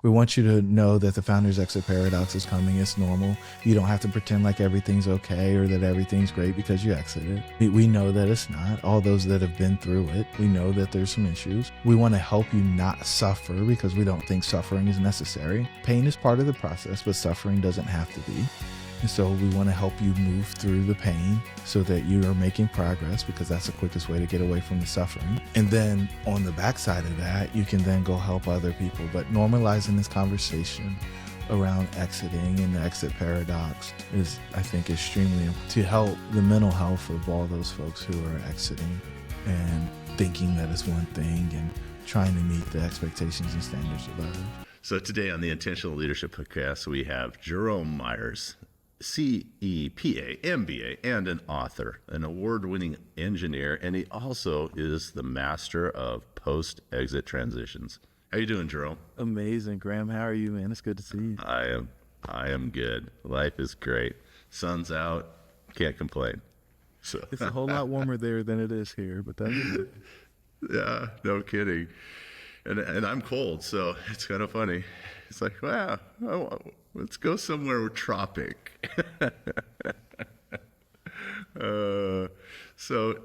We want you to know that the founder's exit paradox is coming. It's normal. You don't have to pretend like everything's okay or that everything's great because you exited. We know that it's not. All those that have been through it, we know that there's some issues. We want to help you not suffer because we don't think suffering is necessary. Pain is part of the process, but suffering doesn't have to be. And so we want to help you move through the pain so that you are making progress, because that's the quickest way to get away from the suffering. And then on the backside of that, you can then go help other people. But normalizing this conversation around exiting and the exit paradox is, I think, extremely important to help the mental health of all those folks who are exiting and thinking that it's one thing and trying to meet the expectations and standards of others. So today on the Intentional Leadership Podcast, we have Jerome Myers, CEPA, MBA, and an author, an award-winning engineer, and he also is the master of post-exit transitions. How you doing, Jerome? Amazing, Graham. How are you, man? It's good to see you. I am good. Life is great. Sun's out. Can't complain. So It's a whole lot warmer there than it is here, but that's good. Yeah, no kidding. And I'm cold, so it's kind of funny. It's like, wow, let's go somewhere tropic. So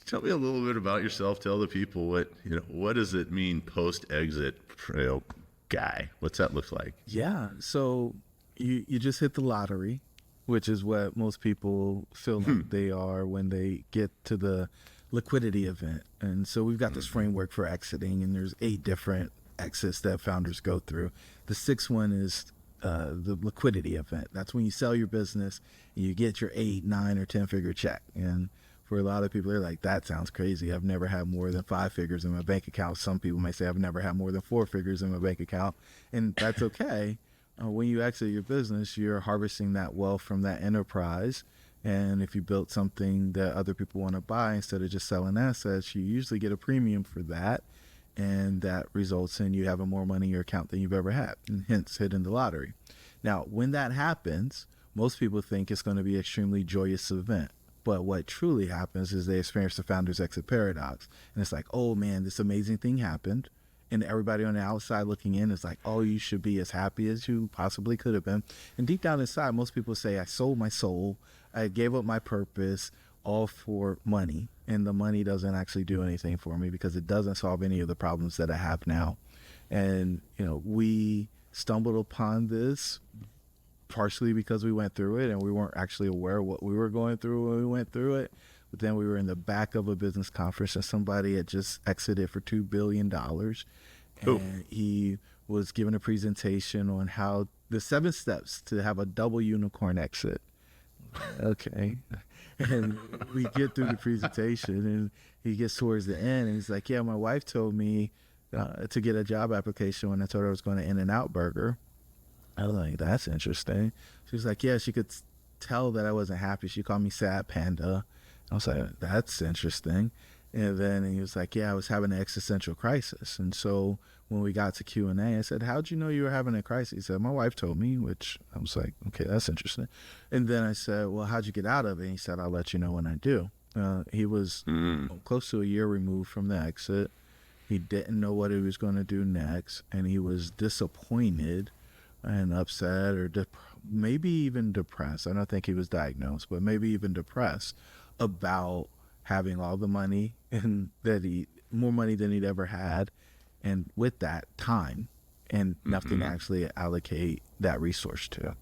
tell me a little bit about yourself. Tell the people what does it mean post-exit, guy? What's that look like? Yeah, so you just hit the lottery, which is what most people feel like they are when they get to the liquidity event. And so we've got this framework for exiting, and there's 8 different exits that founders go through. The 6th one is the liquidity event. That's when you sell your business and you get your 8, 9, or 10-figure check. And for a lot of people, they're like, that sounds crazy. I've never had more than 5 figures in my bank account. Some people may say, I've never had more than 4 figures in my bank account. And that's okay. When you exit your business, you're harvesting that wealth from that enterprise. And if you built something that other people want to buy instead of just selling assets, you usually get a premium for that. And that results in you having more money in your account than you've ever had, and hence hitting the lottery. Now, when that happens, most people think it's going to be an extremely joyous event. But what truly happens is they experience the founder's exit paradox. And it's like, oh man, this amazing thing happened. And everybody on the outside looking in is like, oh, you should be as happy as you possibly could have been. And deep down inside, most people say, I sold my soul. I gave up my purpose, all for money. And the money doesn't actually do anything for me because it doesn't solve any of the problems that I have now. And, we stumbled upon this partially because we went through it and we weren't actually aware of what we were going through when we went through it. But then we were in the back of a business conference and somebody had just exited for $2 billion. And he was giving a presentation on how the 7 steps to have a double unicorn exit. Okay. And we get through the presentation and he gets towards the end and he's like, yeah, my wife told me to get a job application when I told her I was going to In-N-Out Burger. I was like, that's interesting. She was like, yeah, she could tell that I wasn't happy. She called me Sad Panda. I was like, that's interesting. And then he was like, yeah, I was having an existential crisis. And so when we got to Q&A, I said, how'd you know you were having a crisis? He said, my wife told me, which I was like, okay, that's interesting. And then I said, well, how'd you get out of it? And he said, I'll let you know when I do. He was close to a year removed from the exit. He didn't know what he was going to do next. And he was disappointed and upset or maybe even depressed. I don't think he was diagnosed, but maybe even depressed about having all the money and more money than he'd ever had. And with that, time and nothing to actually allocate that resource to.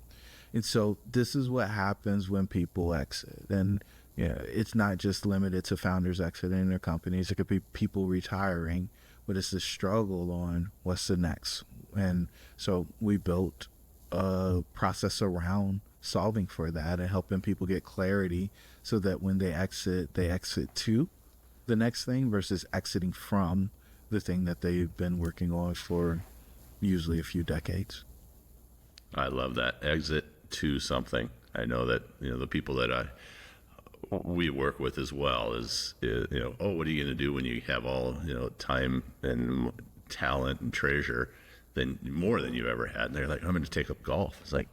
And so this is what happens when people exit. And it's not just limited to founders exiting their companies. It could be people retiring, but it's the struggle on what's the next. And so we built a process around solving for that and helping people get clarity so that when they exit to the next thing versus exiting from the thing that they've been working on for usually a few decades. I love that. Exit to something. I know that, the people that we work with as well is oh, what are you going to do when you have all, time and talent and treasure than more than you've ever had? And they're like, I'm going to take up golf. It's like,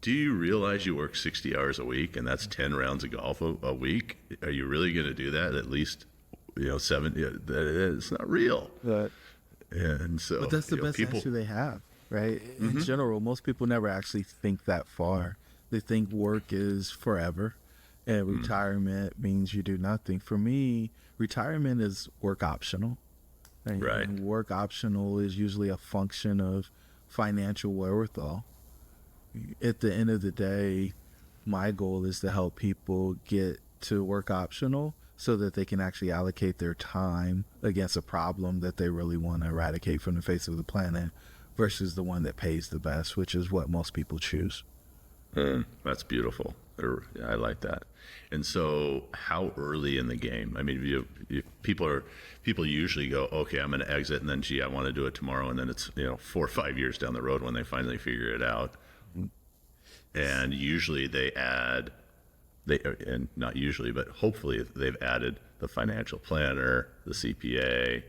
do you realize you work 60 hours a week and that's 10 rounds of golf a week? Are you really going to do that? At least, 7, it's not real. And so, But that's the best people, answer they have, right? In general, most people never actually think that far. They think work is forever and retirement means you do nothing. For me, retirement is work optional. right. And work optional is usually a function of financial wherewithal. At the end of the day, my goal is to help people get to work optional so that they can actually allocate their time against a problem that they really want to eradicate from the face of the planet versus the one that pays the best, which is what most people choose. That's beautiful. I like that. And so, how early in the game? I mean, people usually go, okay, I'm going to exit, and then, gee, I want to do it tomorrow, and then it's 4 or 5 years down the road when they finally figure it out. And usually and not usually, but hopefully they've added the financial planner, the CPA,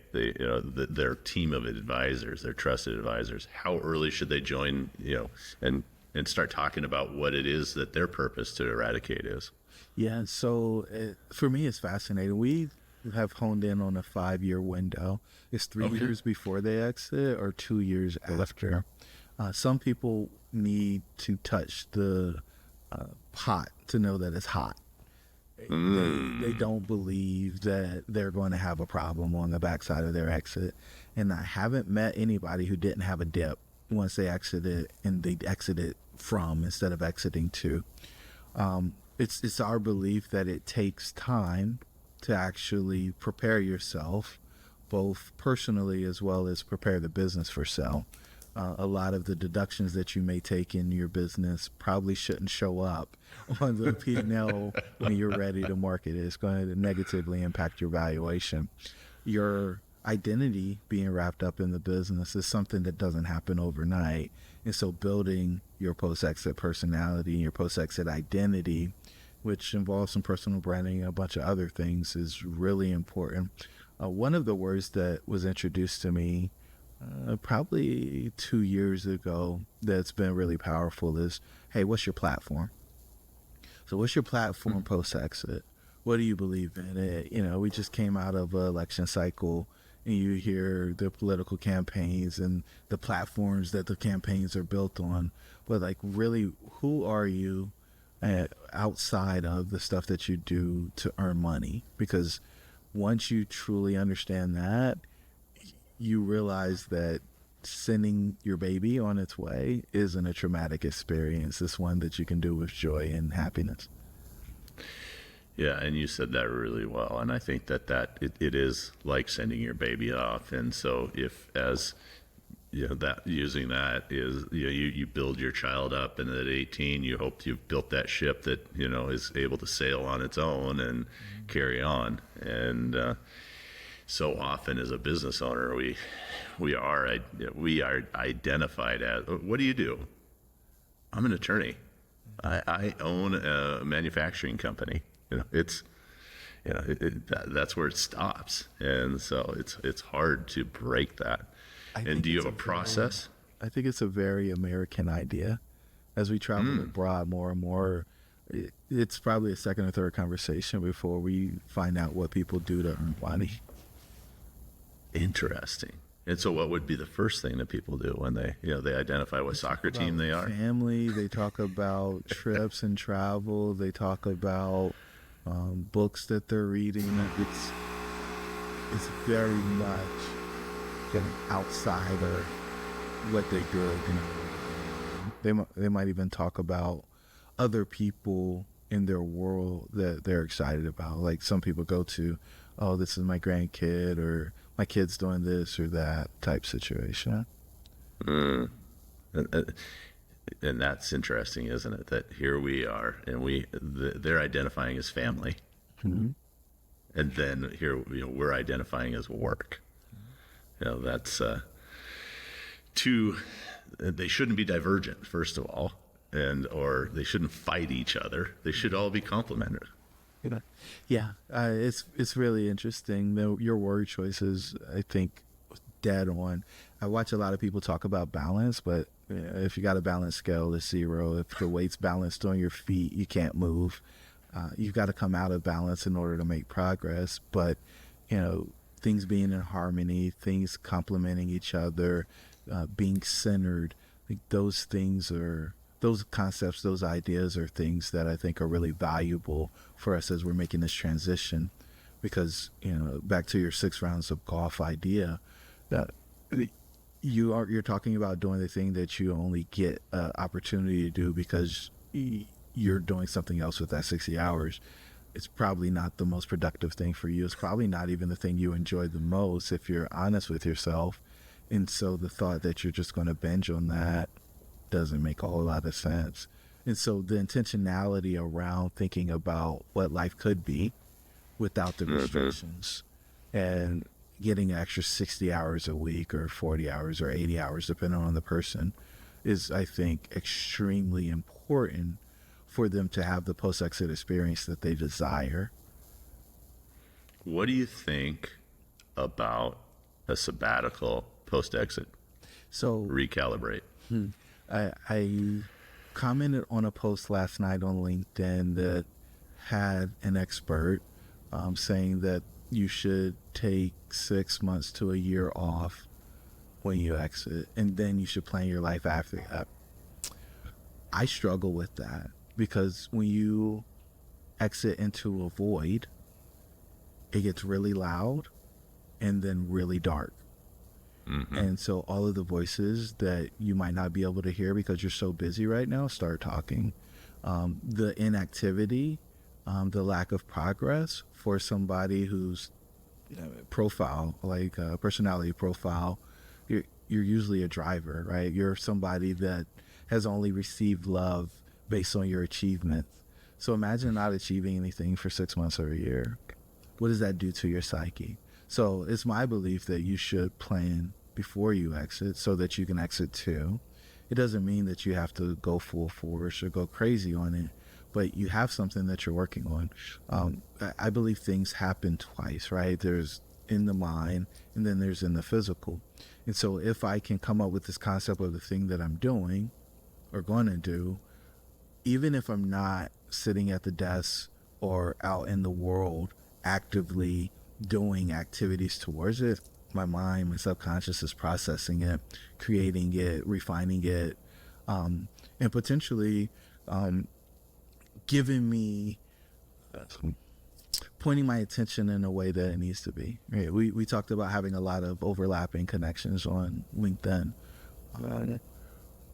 their team of advisors, their trusted advisors. How early should they join, and start talking about what it is that their purpose to eradicate is? Yeah, so for me, it's fascinating. We have honed in on a 5-year window. It's 3 years before they exit or 2 years after. Some people need to touch the pot to know that it's hot. They don't believe that they're going to have a problem on the backside of their exit. And I haven't met anybody who didn't have a dip once they exited, and they exited from instead of exiting to. It's our belief that it takes time to actually prepare yourself, both personally as well as prepare the business for sale. A lot of the deductions that you may take in your business probably shouldn't show up on the P&L when you're ready to market it. It's going to negatively impact your valuation. Your identity being wrapped up in the business is something that doesn't happen overnight. And so building your post-exit personality and your post-exit identity, which involves some personal branding and a bunch of other things, is really important. One of the words that was introduced to me probably 2 years ago that's been really powerful is, hey, what's your platform? So what's your platform post-exit? What do you believe in? We just came out of an election cycle, and you hear the political campaigns and the platforms that the campaigns are built on. But like, really, who are you outside of the stuff that you do to earn money? Because once you truly understand that, you realize that sending your baby on its way isn't a traumatic experience. It's one that you can do with joy and happiness. Yeah, and you said that really well. And I think that it is like sending your baby off. And so if, as that using that is, you build your child up, and at 18 you hope you've built that ship that is able to sail on its own and carry on. And so often as a business owner, we are identified as, what do you do? I'm an attorney. I own a manufacturing company. That's where it stops. And so it's hard to break that. And do you have a process? I think it's a very American idea. As we travel abroad more and more, it's probably a second or third conversation before we find out what people do to earn money. Interesting. And so what would be the first thing that people do when they identify what soccer team they are? Family. They talk about trips and travel. They talk about books that they're reading. It's very much getting outside of what they do. They might even talk about other people in their world that they're excited about. Like some people go to, oh, this is my grandkid, or my kid's doing this or that type situation. And that's interesting, isn't it? That here we are, and they're identifying as family, and then here we're identifying as work. That's two. They shouldn't be divergent, first of all, or they shouldn't fight each other. They should all be complementary. Yeah, it's really interesting. Your word choices, I think, dead on. I watch a lot of people talk about balance, but if you got a balance scale, it's 0. If the weight's balanced on your feet, you can't move. You've got to come out of balance in order to make progress. But things being in harmony, things complementing each other, being centered. Like those things are, those concepts, those ideas are things that I think are really valuable for us as we're making this transition. Because, back to your 6 rounds of golf idea, that you're talking about doing the thing that you only get an opportunity to do because you're doing something else with that 60 hours. It's probably not the most productive thing for you. It's probably not even the thing you enjoy the most if you're honest with yourself. And so the thought that you're just going to binge on that doesn't make a whole lot of sense. And so the intentionality around thinking about what life could be without the restrictions and getting an extra 60 hours a week or 40 hours or 80 hours, depending on the person, is, I think, extremely important for them to have the post-exit experience that they desire. What do you think about a sabbatical post-exit? So Recalibrate. I commented on a post last night on LinkedIn that had an expert saying that you should take 6 months to a year off when you exit, and then you should plan your life after that. I struggle with that because when you exit into a void, it gets really loud and then really dark. And so all of the voices that you might not be able to hear because you're so busy right now start talking. The inactivity, the lack of progress for somebody whose profile, like personality profile, you're usually a driver, right? You're somebody that has only received love based on your achievements. So imagine not achieving anything for 6 months or a year. What does that do to your psyche? So it's my belief that you should plan before you exit so that you can exit too. It doesn't mean that you have to go full force or go crazy on it, but you have something that you're working on. I believe things happen twice, right? There's in the mind and then there's in the physical. And so if I can come up with this concept of the thing that I'm doing or going to do, even if I'm not sitting at the desk or out in the world actively doing activities towards it, my mind, my subconscious is processing it, creating it, refining it, and potentially giving me, pointing my attention in a way that it needs to be. Right? We talked about having a lot of overlapping connections on LinkedIn.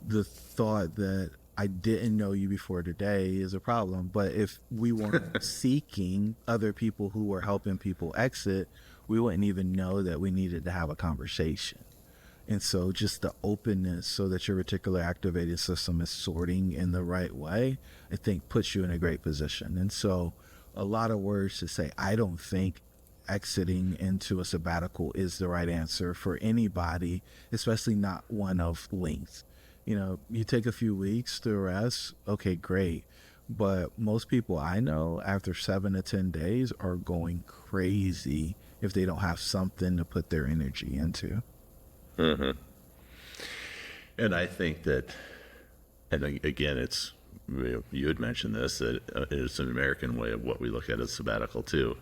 The thought that I didn't know you before today is a problem, but if we weren't seeking other people who were helping people exit, we wouldn't even know that we needed to have a conversation. And so just the openness so that your reticular activated system is sorting in the right way, I think puts you in a great position. And so a lot of words to say, I don't think exiting into a sabbatical is the right answer for anybody, especially not one of length. You take a few weeks to rest, okay, great. But most people I know after 7 to 10 days are going crazy if they don't have something to put their energy into. And I think that, and again, it's, you had mentioned this, that it's an American way of what we look at as sabbatical too.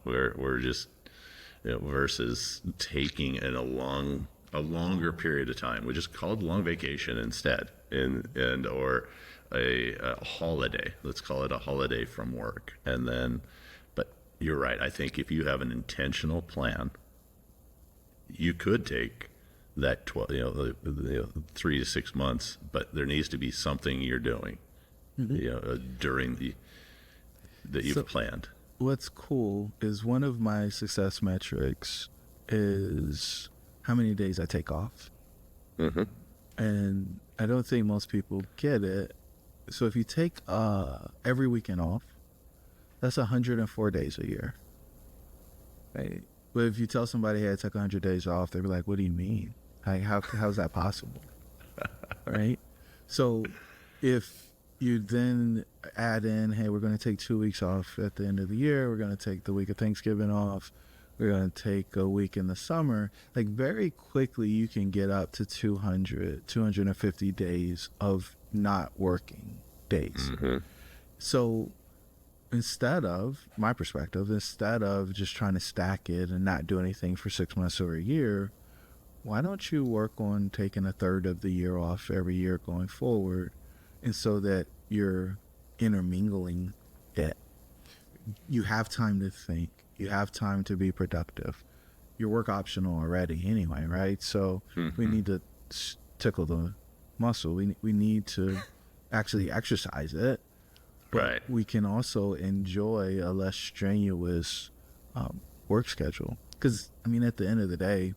We're just, versus taking in a longer period of time. We just call it a long vacation instead, or a holiday. Let's call it a holiday from work. And then, but you're right. I think if you have an intentional plan, you could take that 3 to 6 months, but there needs to be something you're doing, during that you've planned. What's cool is one of my success metrics is how many days I take off. And I don't think most people get it. So if you take every weekend off, that's 104 days a year. Right? But if you tell somebody, hey, I took 100 days off, they'll be like, what do you mean? Like, how's that possible? Right? So if you then add in, hey, we're going to take 2 weeks off at the end of the year, we're going to take the week of Thanksgiving off, we're going to take a week in the summer, like very quickly you can get up to 250 days of not working days. So instead of, my perspective, instead of just trying to stack it and not do anything for 6 months or a year, why don't you work on taking a third of the year off every year going forward, and so that you're intermingling it. You have time to think. You have time to be productive. Your work optional already anyway, right? So we need to tickle the muscle. We need to actually exercise it. But Right. we can also enjoy a less strenuous work schedule. Because, I mean, at the end of the day,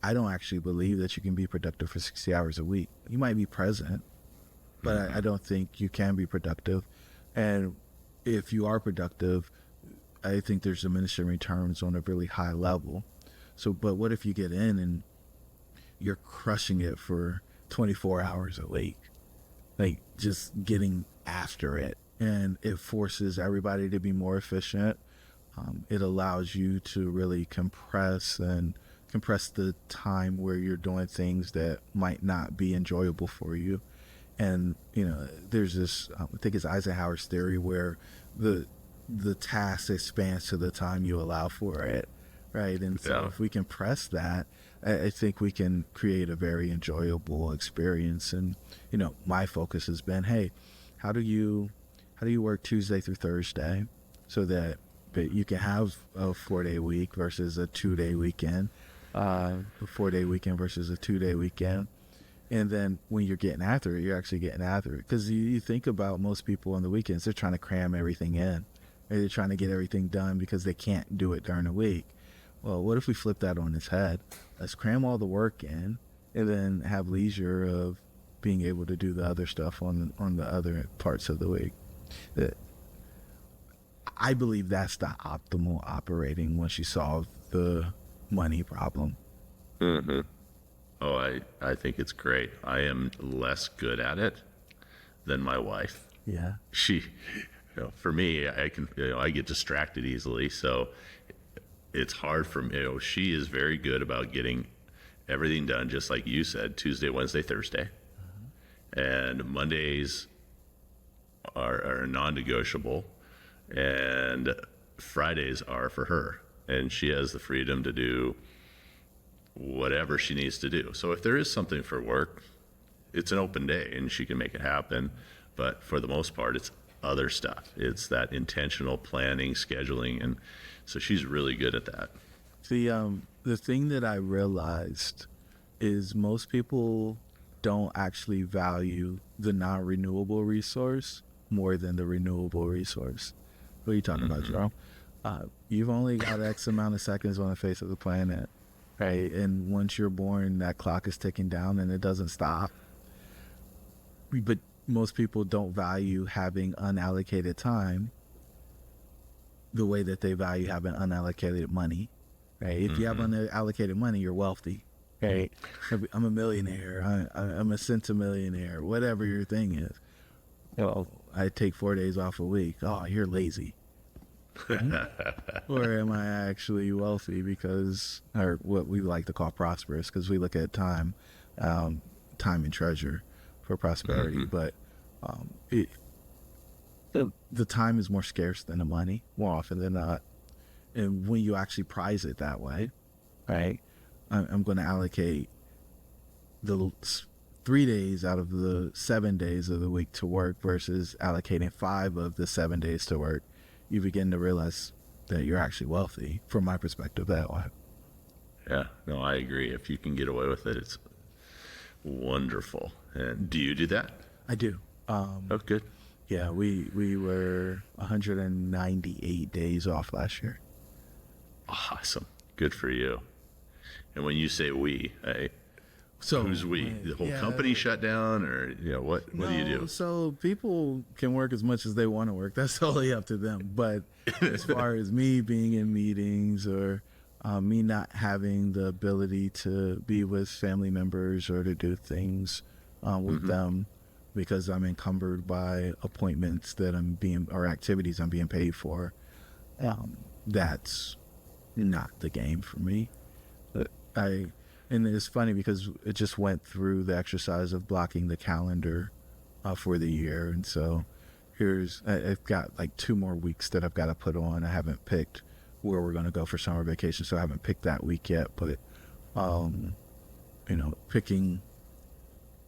I don't actually believe that you can be productive for 60 hours a week. You might be present, but I don't think you can be productive. And if you are productive, I think there's diminishing returns on a really high level. So, but what if you get in and you're crushing it for 24 hours a week? Like, just getting after it. And it forces everybody to be more efficient. It allows you to really compress the time where you're doing things that might not be enjoyable for you. And, you know, there's this, I think it's Eisenhower's theory, where the task expands to the time you allow for it, right? And so if we can press that, I think we can create a very enjoyable experience. And, you know, my focus has been, hey, how do you work Tuesday through Thursday so that you can have a 4-day week versus a 2-day weekend, a 4-day weekend versus a 2-day weekend. And then when you're getting after it, you're actually getting after it. Because you think about most people on the weekends, they're trying to cram everything in. They're trying to get everything done because they can't do it during the week. Well, what if we flip that on its head? Let's cram all the work in and then have leisure of being able to do the other stuff on the other parts of the week. I believe that's the optimal operating once you solve the money problem. Mm-hmm. Oh, I think it's great. I am less good at it than my wife. Yeah. She, you know, for me, I get distracted easily. So it's hard for me. You know, she is very good about getting everything done, just like you said, Tuesday, Wednesday, Thursday. And Mondays are non-negotiable. And Fridays are for her. And she has the freedom to do whatever she needs to do. So if there is something for work, it's an open day and she can make it happen. But for the most part, it's other stuff. It's that intentional planning, scheduling, and so she's really good at that. The thing that I realized is most people don't actually value the non-renewable resource more than the renewable resource. What are you talking about, Jerome? You've only got X amount of seconds on the face of the planet, right? And once you're born, that clock is ticking down and it doesn't stop. But most people don't value having unallocated time the way that they value having unallocated money, right? If you have unallocated money, you're wealthy, right? I'm a millionaire. I'm a centimillionaire, whatever your thing is. Well, I take 4 days off a week. Oh, you're lazy. Or am I actually wealthy because, or what we like to call prosperous, because we look at time and treasure for prosperity. But the time is more scarce than the money more often than not. And when you actually prize it that way, right, I'm going to allocate the 3 days out of the 7 days of the week to work versus allocating 5 of the 7 days to work, you begin to realize that you're actually wealthy, from my perspective, that way. Yeah, no, I agree. If you can get away with it, it's wonderful. And do you do that? I do. Oh, good. Yeah, we were 198 days off last year. Awesome. Good for you. And when you say we, So who's we? The whole company shut down, or what do you do? So people can work as much as they want to work. That's totally up to them. But as far as me being in meetings or me not having the ability to be with family members or to do things with them because I'm encumbered by appointments that or activities I'm being paid for, that's not the game for me. And it's funny because it just went through the exercise of blocking the calendar for the year. And so I've got like 2 more weeks that I've got to put on. I haven't picked where we're going to go for summer vacation, so I haven't picked that week yet, but, picking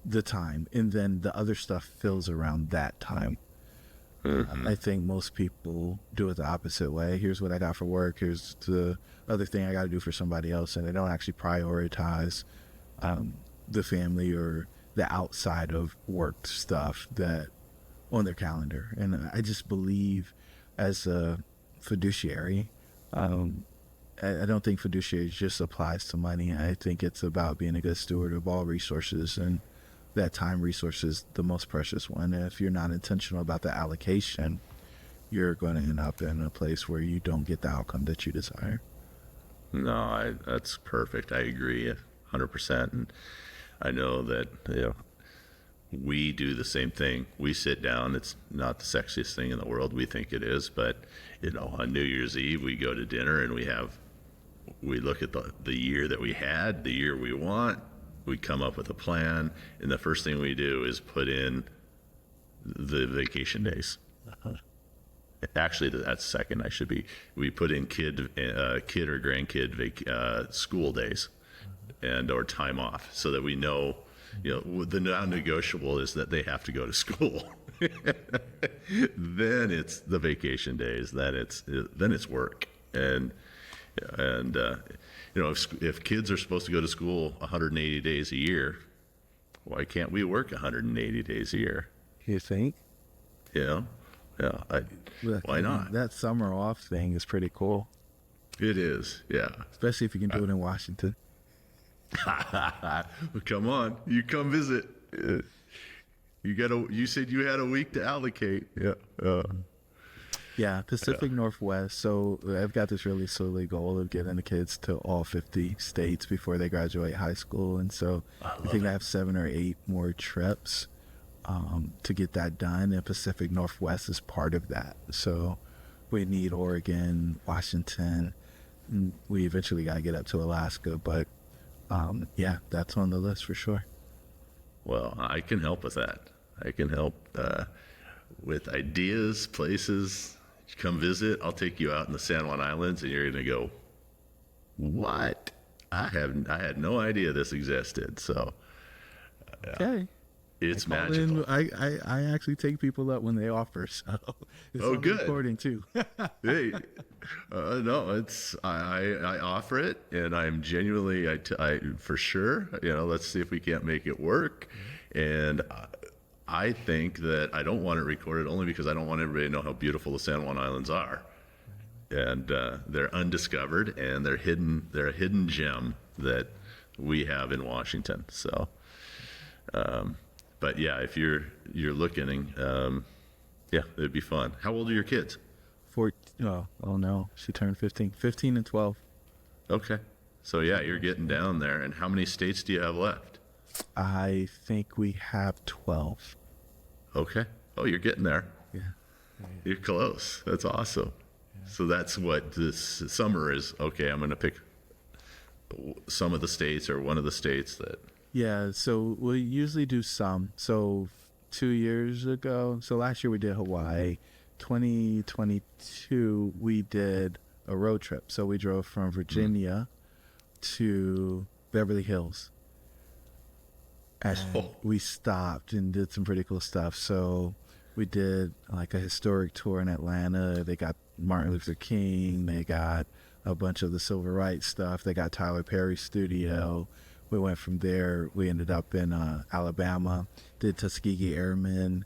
the time, and then the other stuff fills around that time. I think most people do it the opposite way. Here's what I got for work. Here's the other thing I got to do for somebody else, and they don't actually prioritize the family or the outside of work stuff that on their calendar. And I just believe, as a fiduciary, I don't think fiduciary just applies to money. I think it's about being a good steward of all resources, and that time resource is the most precious one. And if you're not intentional about the allocation, you're going to end up in a place where you don't get the outcome that you desire. No, that's perfect. I agree 100%. And I know that, we do the same thing. We sit down. It's not the sexiest thing in the world. We think it is, but on New Year's Eve, we go to dinner and we look at the year that we had, the year we want. We come up with a plan, and the first thing we do is put in the vacation days. Actually, that's second. We put in kid or grandkid school days or time off, so that we know, the non-negotiable is that they have to go to school. Then it's the vacation days. Then it's work. And if kids are supposed to go to school 180 days a year, why can't we work 180 days a year? You think? Yeah. Why not? That summer off thing is pretty cool. It is, yeah. Especially if you can do it in Washington. Come on, you come visit. You said you had a week to allocate. Yeah. Yeah, Pacific Northwest. So I've got this really silly goal of getting the kids to all 50 states before they graduate high school. And so I think I have 7 or 8 more trips to get that done. And Pacific Northwest is part of that. So we need Oregon, Washington. And we eventually got to get up to Alaska. But yeah, that's on the list for sure. Well, I can help with that. I can help with ideas, places. Come visit. I'll take you out in the San Juan Islands, and you're going to go, what? I had no idea this existed. So, Okay. It's magical. I actually take people up when they offer. So it's on good. Recording too. Hey, no, I offer it, and I'm genuinely, I for sure. Let's see if we can't make it work. And I think that I don't want it recorded only because I don't want everybody to know how beautiful the San Juan Islands are. And they're undiscovered, and they're hidden. They're a hidden gem that we have in Washington. So, but yeah, if you're looking, yeah, it'd be fun. How old are your kids? Oh no, she turned 15 and 12. Okay, so yeah, you're getting down there. And how many states do you have left? I think we have 12. Okay. Oh, you're getting there. Yeah. You're close. That's awesome. Yeah. So that's what this summer is. Okay, I'm going to pick some of the states or one of the states that. Yeah, so we usually do some. So 2 years ago, so last year we did Hawaii. 2022, we did a road trip. So we drove from Virginia to Beverly Hills. And we stopped and did some pretty cool stuff. So we did like a historic tour in Atlanta. They got Martin Luther King. They got a bunch of the civil rights stuff. They got Tyler Perry's studio. We went from there. We ended up in Alabama, did Tuskegee Airmen.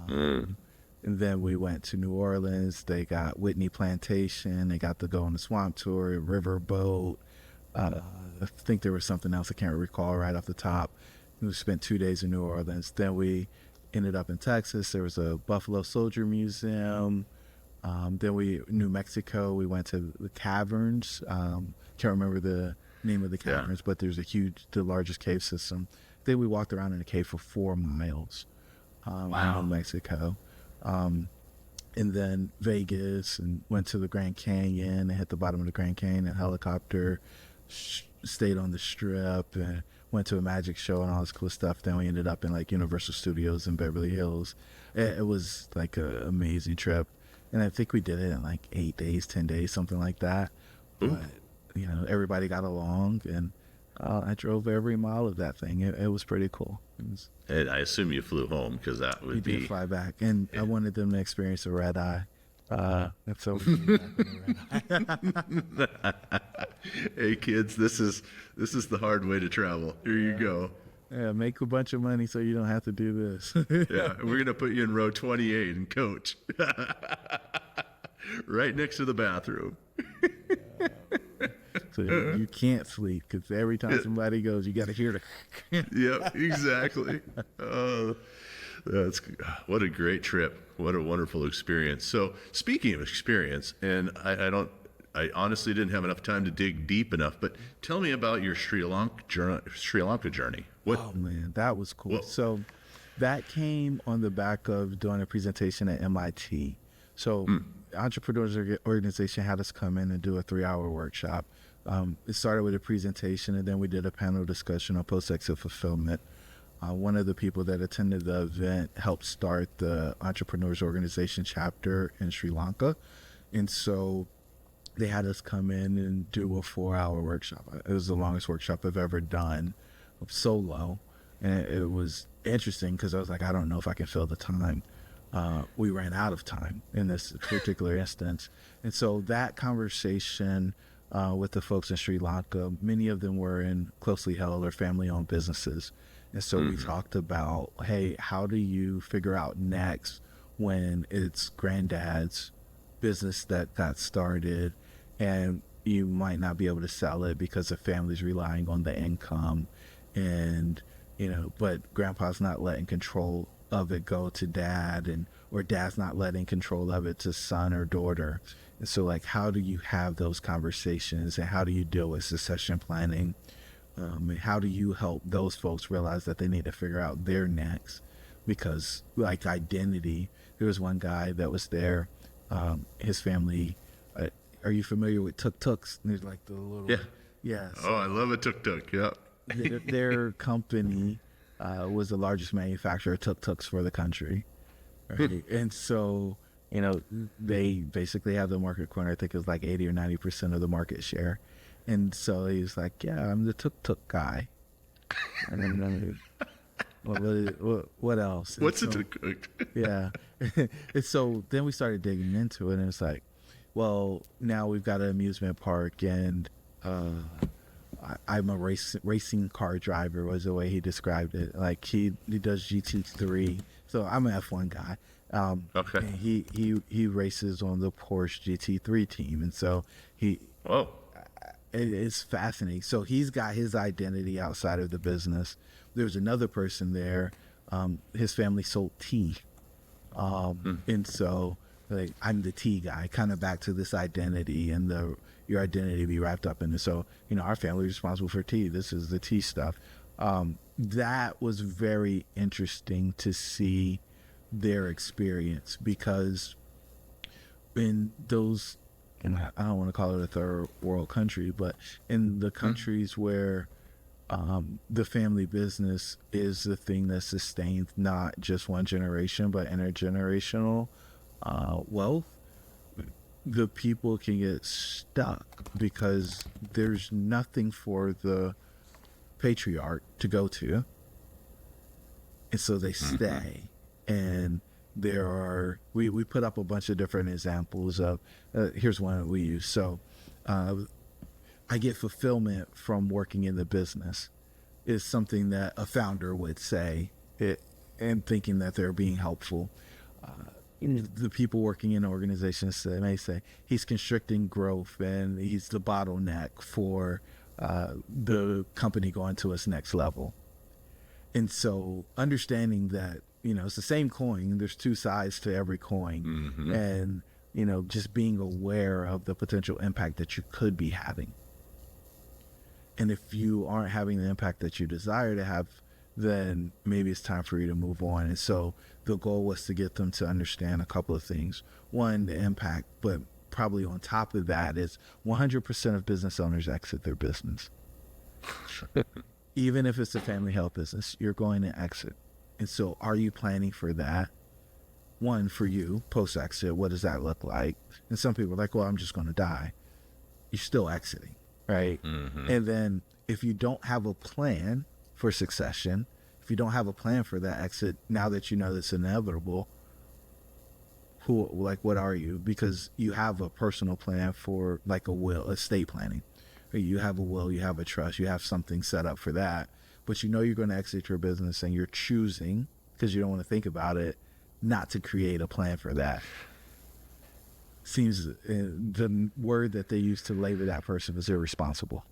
And then we went to New Orleans. They got Whitney Plantation. They got the Go on the Swamp Tour, Riverboat. I think there was something else I can't recall right off the top. We spent 2 days in New Orleans. Then we ended up in Texas. There was a Buffalo Soldier Museum. Then New Mexico, we went to the caverns. Can't remember the name of the caverns, but there's the largest cave system. Then we walked around in a cave for 4 miles in New Mexico. And then Vegas, and went to the Grand Canyon and hit the bottom of the Grand Canyon in a helicopter, stayed on the Strip, and went to a magic show and all this cool stuff. Then we ended up in like Universal Studios in Beverly Hills. It was like an amazing trip. And I think we did it in like 8 days, 10 days, something like that. Ooh. But, everybody got along, and I drove every mile of that thing. It was pretty cool. And I assume you flew home, because that would We be... did fly back, and I wanted them to experience a red eye. And so we came back with a red eye. Hey kids, this is the hard way to travel. Here you go. Yeah, make a bunch of money so you don't have to do this. Yeah, we're gonna put you in row 28 and coach, right next to the bathroom. So you can't sleep, because every time somebody goes, you got to hear the. Yep, exactly. Oh, what a great trip. What a wonderful experience. So speaking of experience, and I honestly didn't have enough time to dig deep enough, but tell me about your Sri Lanka journey. Oh man, that was cool. Whoa. So that came on the back of doing a presentation at MIT. So Entrepreneurs Organization had us come in and do a 3-hour workshop. It started with a presentation, and then we did a panel discussion on post-exit fulfillment. One of the people that attended the event helped start the Entrepreneurs Organization chapter in Sri Lanka. And so they had us come in and do a 4-hour workshop. It was the longest workshop I've ever done solo. And it was interesting because I was like, I don't know if I can fill the time. We ran out of time in this particular instance. And so that conversation with the folks in Sri Lanka, many of them were in closely held or family-owned businesses. And so we talked about, hey, how do you figure out next when it's granddad's business that got started and you might not be able to sell it because the family's relying on the income, and but grandpa's not letting control of it go to dad, or dad's not letting control of it to son or daughter. And so like, how do you have those conversations, and how do you deal with succession planning? And how do you help those folks realize that they need to figure out their next? Because like identity, there was one guy that was there, his family, are you familiar with tuk-tuks? There's like the little... Yeah. Oh, I love a tuk-tuk, yeah. Their company was the largest manufacturer of tuk-tuks for the country. Right? And so, they basically have the market corner. I think it was like 80 or 90% of the market share. And so he's like, yeah, I'm the tuk-tuk guy. And then, what else? What's a tuk-tuk? Yeah. And so then we started digging into it, and it's like, well, now we've got an amusement park, and I'm a racing car driver was the way he described it. Like he does GT3. So I'm an F1 guy. Okay. And he races on the Porsche GT3 team. And so Whoa. It's fascinating. So he's got his identity outside of the business. There's another person there. His family sold tea. And so like, I'm the tea guy, kind of back to this identity, and your identity be wrapped up in it. So, our family is responsible for tea. This is the tea stuff. That was very interesting to see their experience, because in those, and I don't want to call it a third world country, but in the countries where the family business is the thing that sustains not just one generation, but intergenerational wealth, the people can get stuck because there's nothing for the patriarch to go to. And so they stay. And there are, we put up a bunch of different examples of, here's one that we use. So I get fulfillment from working in the business is something that a founder would say, and thinking that they're being helpful. The people working in organizations may say he's constricting growth and he's the bottleneck for the company going to its next level. And so understanding that, it's the same coin, there's two sides to every coin, and, just being aware of the potential impact that you could be having. And if you aren't having the impact that you desire to have, then maybe it's time for you to move on. And so the goal was to get them to understand a couple of things. One, the impact, but probably on top of that is 100% of business owners exit their business. even if it's a family health business, you're going to exit. And so are you planning for that? One, for you, post-exit, what does that look like? And some people are like, well, I'm just going to die. You're still exiting, right? And then if you don't have a plan for succession, if you don't have a plan for that exit, now that you know that's inevitable, what are you? Because you have a personal plan for like a will, estate planning. You have a will, you have a trust, you have something set up for that, but you know you're going to exit your business and you're choosing, because you don't want to think about it, not to create a plan for that. Seems the word that they use to label that person is irresponsible.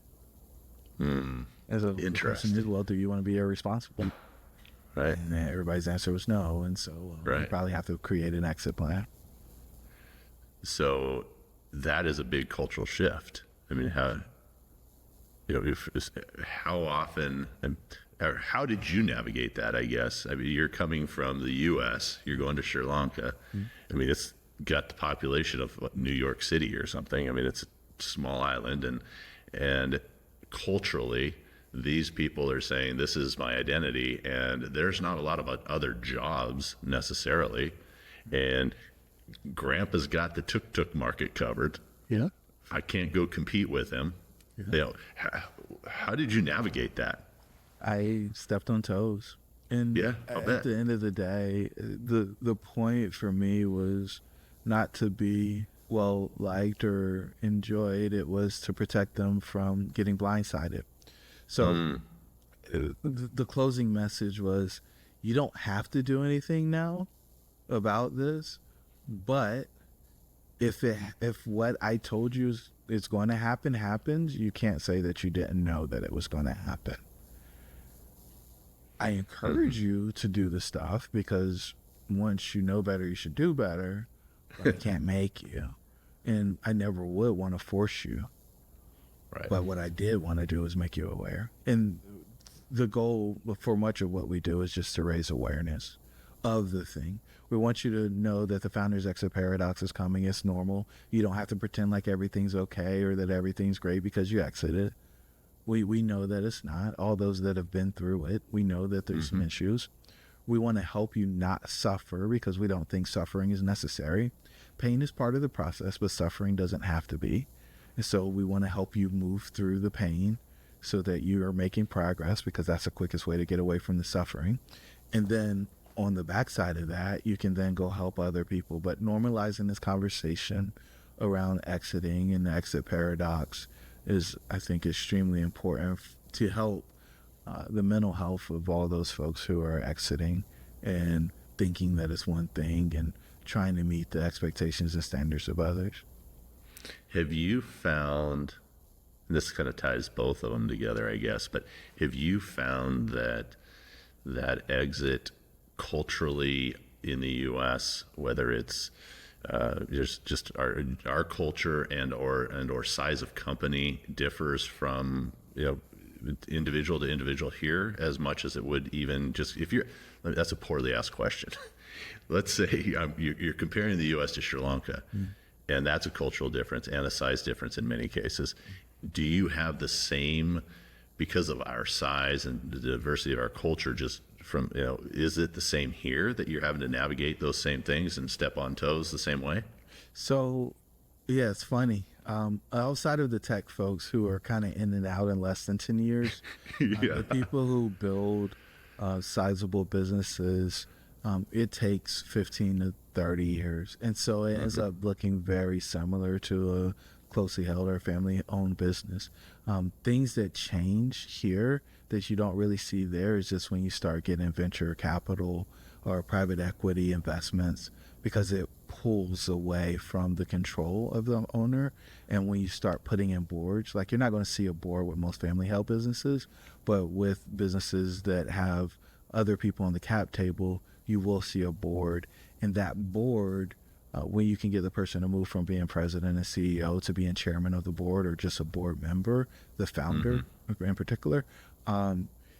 As a Interesting. person, well, do you want to be irresponsible? Right. And everybody's answer was no, and so you Right. probably have to create an exit plan. So that is a big cultural shift. I mean, how often, or how did you navigate that, I guess? I mean, you're coming from the U.S., you're going to Sri Lanka. I mean, it's got the population of New York City or something. I mean, it's a small island, and culturally, these people are saying, this is my identity, and there's not a lot of other jobs necessarily. And Grandpa's got the tuk-tuk market covered. Yeah. I can't go compete with him. How did you navigate that? I stepped on toes. And Yeah, I'll at bet. the end of the day, the point for me was not to be well liked or enjoyed. It was to protect them from getting blindsided. So the closing message was, you don't have to do anything now about this, but if what I told you is going to happen happens, you can't say that you didn't know that it was going to happen. I encourage you to do the stuff, because once you know better, you should do better, but I can't make you. And I never would want to force you. Right. But what I did want to do is make you aware. And the goal for much of what we do is just to raise awareness of the thing. We want you to know that the founder's exit paradox is coming. It's normal. You don't have to pretend like everything's okay or that everything's great because you exited. We know that it's not. All those that have been through it, we know that there's some issues. We want to help you not suffer, because we don't think suffering is necessary. Pain is part of the process, but suffering doesn't have to be. And so we want to help you move through the pain so that you are making progress, because that's the quickest way to get away from the suffering. And then on the backside of that, you can then go help other people. But normalizing this conversation around exiting and the exit paradox is, I think, extremely important to help the mental health of all those folks who are exiting and thinking that it's one thing and trying to meet the expectations and standards of others. Have you found, and this kind of ties both of them together, I guess, but have you found that exit culturally in the U.S., whether it's just our culture and or size of company, differs from individual to individual here as much as it would even just if you're? That's a poorly asked question. Let's say you're comparing the U.S. to Sri Lanka, and that's a cultural difference and a size difference in many cases. Do you have the same, because of our size and the diversity of our culture, just from, is it the same here that you're having to navigate those same things and step on toes the same way? So, yeah, it's funny. Outside of the tech folks who are kind of in and out in less than 10 years, the people who build sizable businesses, it takes 15 to 30 years. And so it ends up looking very similar to a closely held or family owned business. Things that change here that you don't really see there is just when you start getting venture capital or private equity investments, because it pulls away from the control of the owner. And when you start putting in boards, like, you're not going to see a board with most family held businesses, but with businesses that have other people on the cap table, you will see a board. And that board, when you can get the person to move from being president and CEO to being chairman of the board or just a board member, the founder in particular,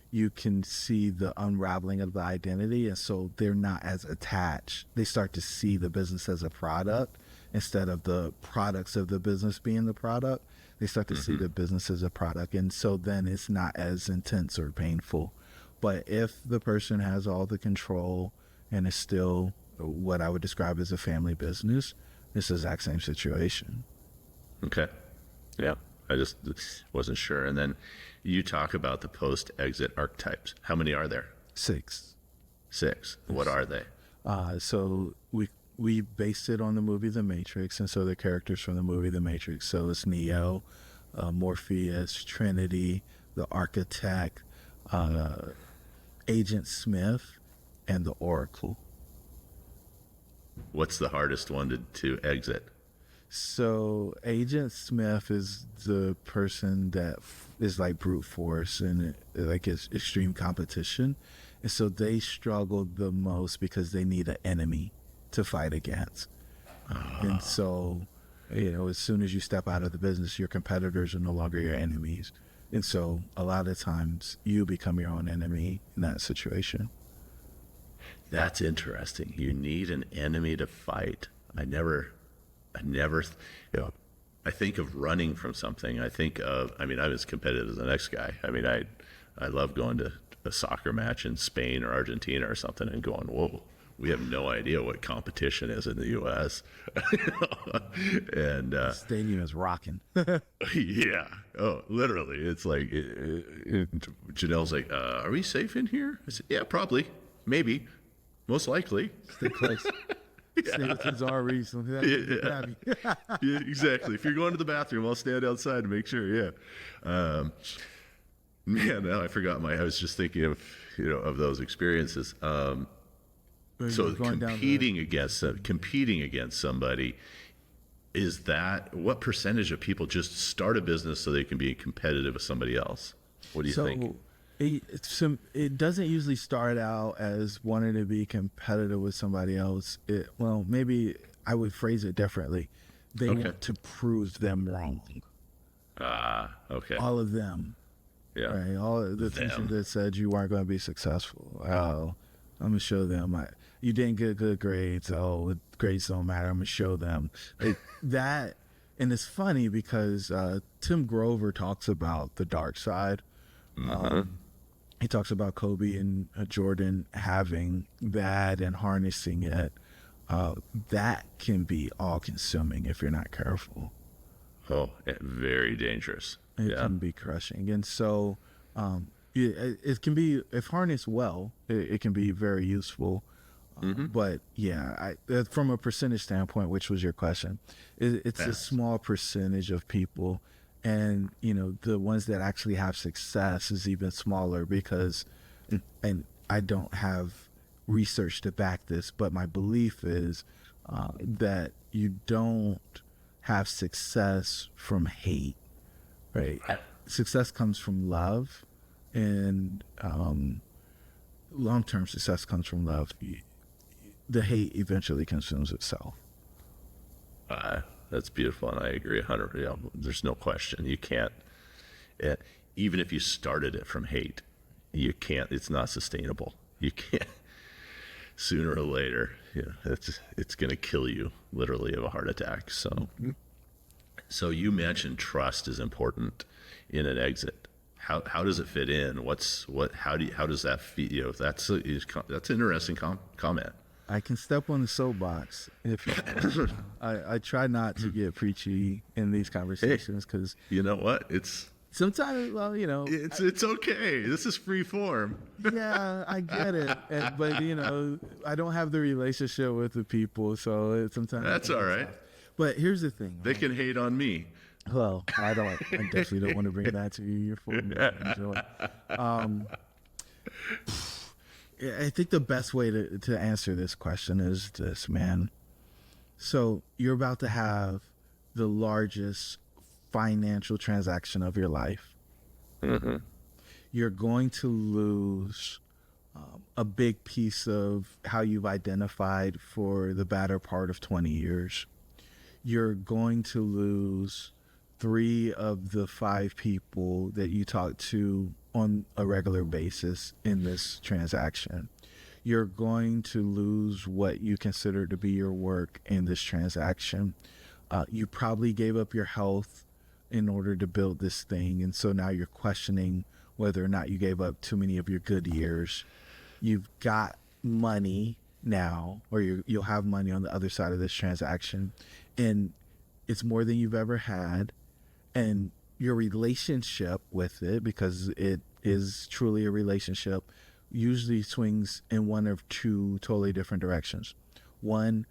you can see the unraveling of the identity. And so they're not as attached. They start to see the business as a product instead of the products of the business being the product. They start to see the business as a product. And so then it's not as intense or painful. But if the person has all the control and is still what I would describe as a family business, it's the exact same situation. Okay. Yeah. I just wasn't sure. And then you talk about the post-exit archetypes. How many are there? 6. 6. What are they? So we based it on the movie The Matrix, and so the characters from the movie The Matrix. So it's Neo, Morpheus, Trinity, the Architect, Agent Smith, and the Oracle. What's the hardest one to exit? So Agent Smith is the person that is like brute force and like it's extreme competition. And so they struggle the most because they need an enemy to fight against. And so, as soon as you step out of the business, your competitors are no longer your enemies. And so a lot of times you become your own enemy in that situation. That's interesting. You need an enemy to fight. I never, I think of running from something. I was competitive as the next guy. I love going to a soccer match in Spain or Argentina or something and going, whoa, we have no idea what competition is in the U.S. And Stadium is rocking. yeah. Oh, literally. It's like, Janelle's like, are we safe in here? I said, yeah, probably. Maybe. Most likely. Stay close. Stay with his RE. So yeah, exactly. If you're going to the bathroom, I'll stand outside to make sure. Yeah. Now I forgot I was just thinking of, of those experiences. So competing against somebody, what percentage of people just start a business so they can be competitive with somebody else? What do you think? It doesn't usually start out as wanting to be competitive with somebody else. Maybe I would phrase it differently. They want to prove them wrong. Okay. All of them. Yeah. Right. All of the teachers that said you weren't going to be successful. Oh, I'm going to show them. You didn't get good grades. Oh, grades don't matter. I'm going to show them. That, and it's funny because Tim Grover talks about the dark side. He talks about Kobe and Jordan having that and harnessing it. That can be all-consuming if you're not careful. Oh, very dangerous. It can be crushing. And so it can be, if harnessed well, it can be very useful. But from a percentage standpoint, which was your question, it's a small percentage of people. And, the ones that actually have success is even smaller because, and I don't have research to back this, but my belief is that you don't have success from hate. Right. Success comes from love, and long-term success comes from love. The hate eventually consumes itself. That's beautiful, and I agree 100%. There's no question. You can't, even if you started it from hate, you can't. It's not sustainable. You can't. Sooner or later, it's going to kill you, literally, of a heart attack. So. So you mentioned trust is important in an exit. How does it fit in? How does that feel? That's an interesting comment. I can step on the soapbox if I try not to get preachy in these conversations because you know what? It's sometimes it's okay. This is free form. Yeah, I get it, but I don't have the relationship with the people, so sometimes that's all right. But here's the thing. They can hate on me. Well, I definitely don't want to bring that to you. You're full of joy. I think the best way to answer this question is this, man. So you're about to have the largest financial transaction of your life. You're going to lose a big piece of how you've identified for the better part of 20 years. You're going to lose 3 of the 5 people that you talk to on a regular basis in this transaction. You're going to lose what you consider to be your work in this transaction. You probably gave up your health in order to build this thing. And so now you're questioning whether or not you gave up too many of your good years. You've got money now, or you'll have money on the other side of this transaction, and it's more than you've ever had. And your relationship with it, because it is truly a relationship, usually swings in one of two totally different directions. One,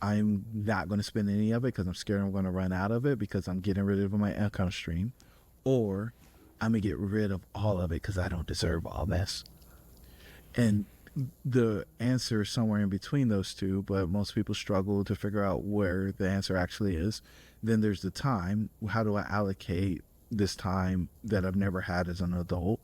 I'm not going to spend any of it because I'm scared I'm going to run out of it because I'm getting rid of my income stream. Or I'm going to get rid of all of it because I don't deserve all this. And the answer is somewhere in between those two, but most people struggle to figure out where the answer actually is. Then there's the time. How do I allocate this time that I've never had as an adult?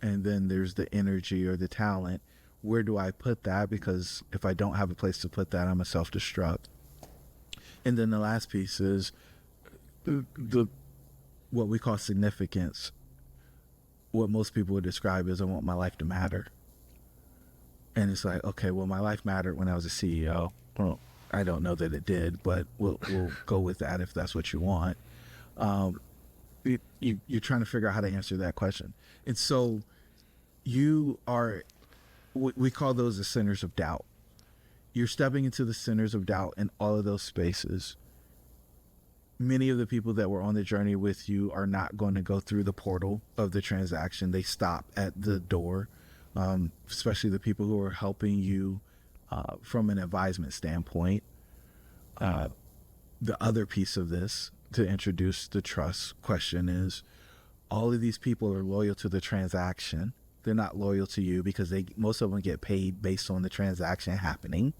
And then there's the energy or the talent. Where do I put that? Because if I don't have a place to put that, I'm a self-destruct. And then the last piece is the what we call significance. What most people would describe as, I want my life to matter. And it's like, okay, well, my life mattered when I was a CEO. Well, I don't know that it did, but we'll go with that if that's what you want. You're trying to figure out how to answer that question. And so you are, we call those the centers of doubt. You're stepping into the centers of doubt in all of those spaces. Many of the people that were on the journey with you are not going to go through the portal of the transaction. They stop at the door, especially the people who are helping you from an advisement standpoint. The other piece of this, to introduce the trust question, is all of these people are loyal to the transaction. They're not loyal to you because most of them get paid based on the transaction happening.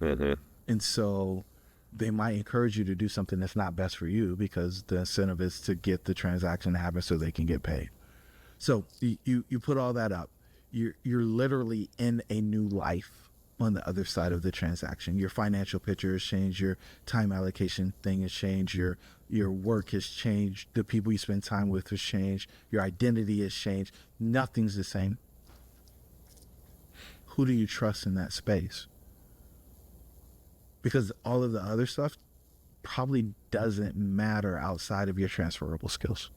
Mm-hmm. And so they might encourage you to do something that's not best for you because the incentive is to get the transaction to happen so they can get paid. So you put all that up. You're literally in a new life on the other side of the transaction. Your financial picture has changed. Your time allocation thing has changed. Your work has changed. The people you spend time with has changed. Your identity has changed. Nothing's the same. Who do you trust in that space? Because all of the other stuff probably doesn't matter outside of your transferable skills.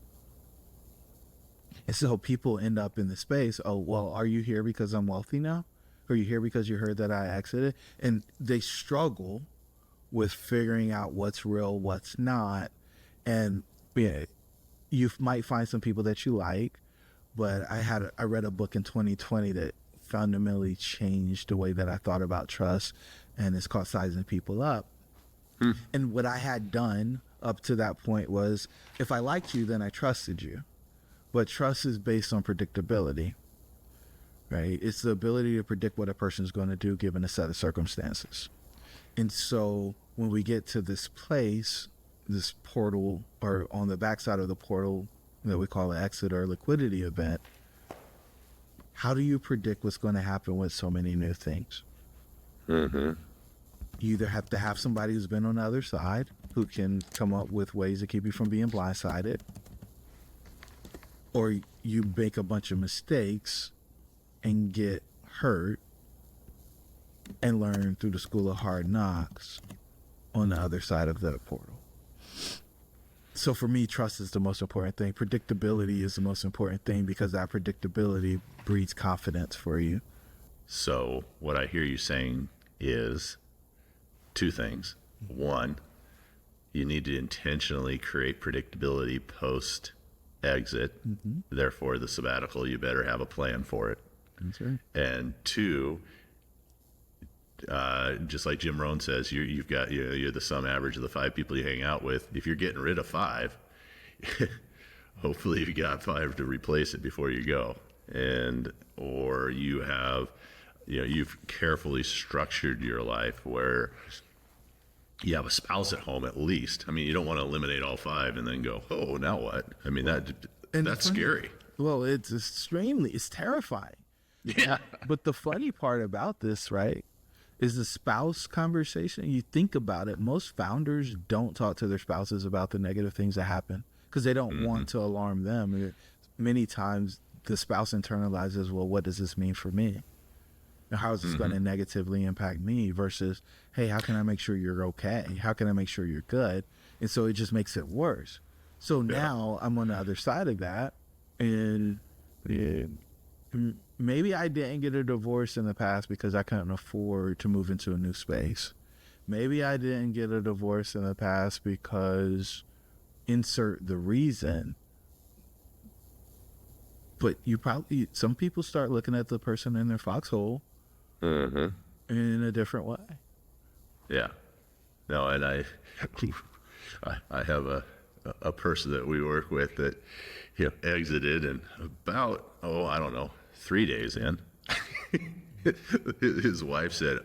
And so people end up in the space, oh, well, are you here because I'm wealthy now? Are you here because you heard that I exited? And they struggle with figuring out what's real, what's not. And yeah, you might find some people that you like, but I read a book in 2020 that fundamentally changed the way that I thought about trust, and it's called Sizing People Up. And what I had done up to that point was, if I liked you, then I trusted you. But trust is based on predictability, right? It's the ability to predict what a person is going to do given a set of circumstances. And so when we get to this place, this portal, or on the backside of the portal that we call an exit or liquidity event, how do you predict what's going to happen with so many new things? Mm-hmm. You either have to have somebody who's been on the other side who can come up with ways to keep you from being blindsided, or you make a bunch of mistakes and get hurt and learn through the school of hard knocks on the other side of the portal. So for me, trust is the most important thing. Predictability is the most important thing because that predictability breeds confidence for you. So what I hear you saying is two things. One, you need to intentionally create predictability post exit. Mm-hmm. Therefore, the sabbatical, you better have a plan for it. That's right. And two, just like Jim Rohn says, you're the sum average of the 5 people you hang out with. If you're getting rid of 5, hopefully you got 5 to replace it before you go. Or you have, you've carefully structured your life where you have a spouse at home at least. I mean, you don't want to eliminate all 5 and then go, oh, now what? I mean, that's scary. Well, it's terrifying. Yeah. But the funny part about this, right, is the spouse conversation. You think about it, most founders don't talk to their spouses about the negative things that happen because they don't want to alarm them. Many times the spouse internalizes, well, what does this mean for me? And how is this going to negatively impact me versus, hey, how can I make sure you're okay? How can I make sure you're good? And so it just makes it worse. So now I'm on the other side of that, and maybe I didn't get a divorce in the past because I couldn't afford to move into a new space. Maybe I didn't get a divorce in the past because insert the reason. But some people start looking at the person in their foxhole in a different way. Yeah. No, and I have a person that we work with that exited, and about, I don't know, 3 days in, his wife said,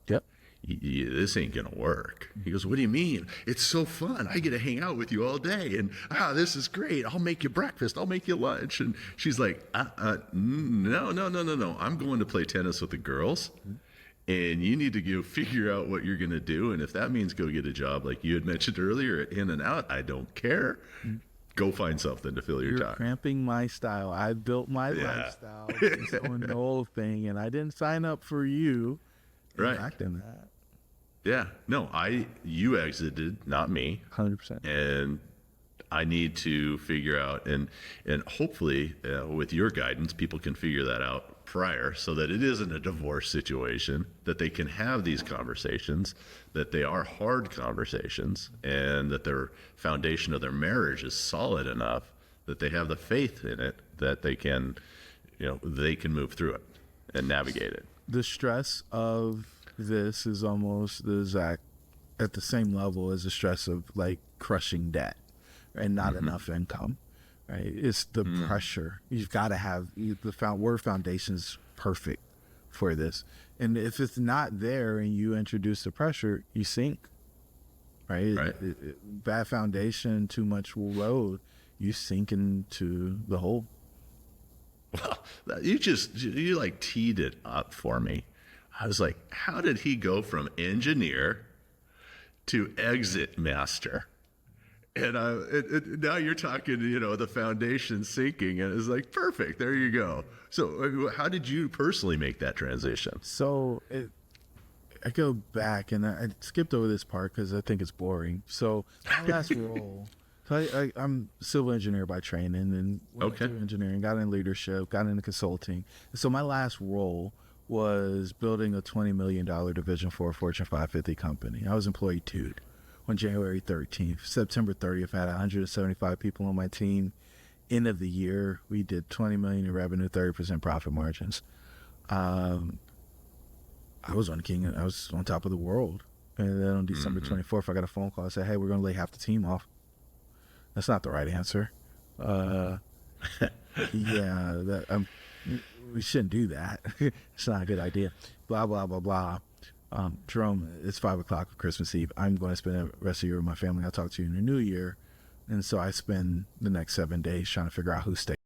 Yep. this ain't gonna work. He goes, what do you mean? It's so fun. I get to hang out with you all day, and this is great. I'll make you breakfast. I'll make you lunch. And she's like, no. I'm going to play tennis with the girls, and you need to go figure out what you're gonna do. And if that means go get a job like you had mentioned earlier, in and out, I don't care. Go find something to fill your You're time. cramping my style. I built my lifestyle based on the whole thing, and I didn't sign up for you. Right. Acting that. Yeah. No, you exited, not me. 100%. And I need to figure out, and hopefully with your guidance, people can figure that out prior, so that it isn't a divorce situation, that they can have these conversations, that they are hard conversations, and that their foundation of their marriage is solid enough that they have the faith in it, that they can move through it and navigate it. The stress of this is almost at the same level as the stress of like crushing debt and not enough income, right? It's the pressure. You've got to have word foundation's perfect for this. And if it's not there and you introduce the pressure, you sink, right? Bad foundation, too much load, you sink into the hole. Well, you like teed it up for me. I was like, how did he go from engineer to exit master? And now you're talking, the foundation sinking, and it's like, perfect. There you go. So how did you personally make that transition? So I go back, and I skipped over this part because I think it's boring. So my last role, so I'm a civil engineer by training, and went through engineering, got in leadership, got into consulting. So my last role was building a $20 million division for a Fortune 550 company. I was employee 2 on January 13th. September 30th, I had 175 people on my team. End of the year, we did $20 million in revenue, 30% profit margins. I was on top of the world. And then on December 24th, I got a phone call. I said, hey, we're going to lay half the team off. That's not the right answer. We shouldn't do that. It's not a good idea. Blah, blah, blah, blah. Jerome, it's 5:00 Christmas Eve. I'm going to spend the rest of the year with my family. I'll talk to you in the new year. And so I spend the next 7 days trying to figure out who stays.